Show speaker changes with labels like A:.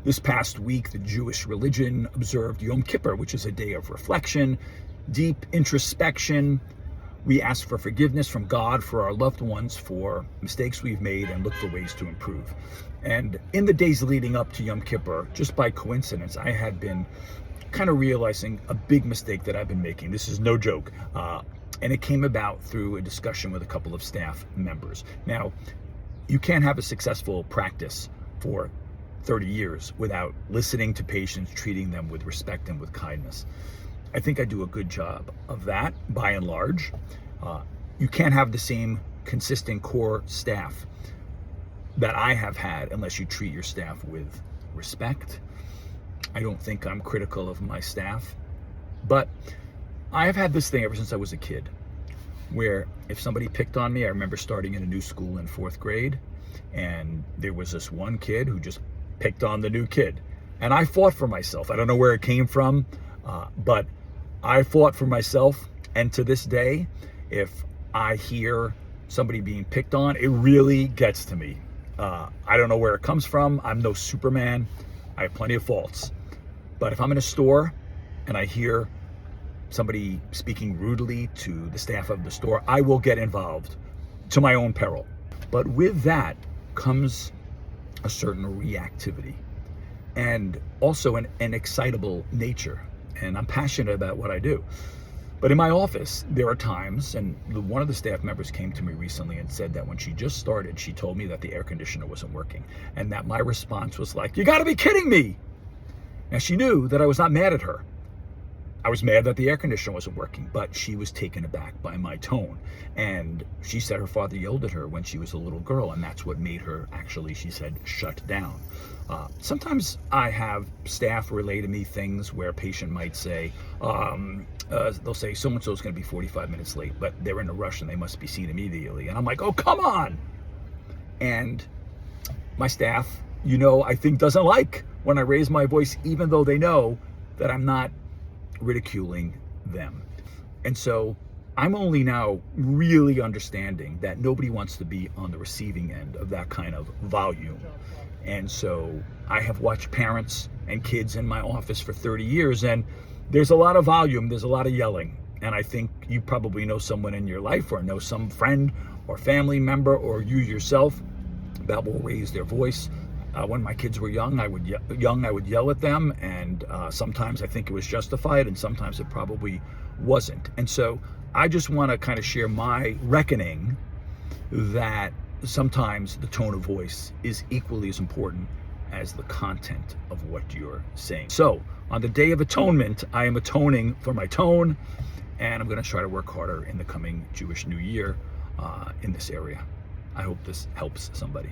A: This past week, the Jewish religion observed Yom Kippur, which is a day of reflection, deep introspection. We ask for forgiveness from God for our loved ones, for mistakes we've made, and look for ways to improve. And in the days leading up to Yom Kippur, just by coincidence, I had been kind of realizing a big mistake that I've been making. This is no joke. And it came about through a discussion with a couple of staff members. Now, you can't have a successful practice for 30 years without listening to patients, treating them with respect and with kindness. I think I do a good job of that by and large. You can't have the same consistent core staff that I have had unless you treat your staff with respect. I don't think I'm critical of my staff, but I have had this thing ever since I was a kid, where if somebody picked on me, I remember starting in a new school in 4th grade, and there was this one kid who just picked on the new kid. And I fought for myself. I don't know where it came from, but I fought for myself. And to this day, if I hear somebody being picked on, it really gets to me. I don't know where it comes from. I'm no Superman. I have plenty of faults. But if I'm in a store and I hear somebody speaking rudely to the staff of the store, I will get involved to my own peril. But with that comes a certain reactivity and also an excitable nature. And I'm passionate about what I do. But in my office, there are times, and one of the staff members came to me recently and said that when she just started, she told me that the air conditioner wasn't working, and that my response was like, "You got to be kidding me." Now, she knew that I was not mad at her. I was mad that the air conditioner wasn't working, but she was taken aback by my tone. And she said her father yelled at her when she was a little girl, and that's what made her actually, she said, shut down. Sometimes I have staff relay to me things where a patient might say, they'll say, so-and-so is going to be 45 minutes late, but they're in a rush and they must be seen immediately. And I'm like, oh, come on. And my staff, I think doesn't like when I raise my voice, even though they know that I'm not ridiculing them. And so I'm only now really understanding that nobody wants to be on the receiving end of that kind of volume. And so I have watched parents and kids in my office for 30 years, and there's a lot of volume, there's a lot of yelling. And I think you probably know someone in your life, or know some friend or family member, or you yourself, that will raise their voice. When my kids were young, I would yell at them, and sometimes I think it was justified, and sometimes it probably wasn't. And so I just want to kind of share my reckoning that sometimes the tone of voice is equally as important as the content of what you're saying. So on the Day of Atonement, I am atoning for my tone, and I'm going to try to work harder in the coming Jewish New Year in this area. I hope this helps somebody.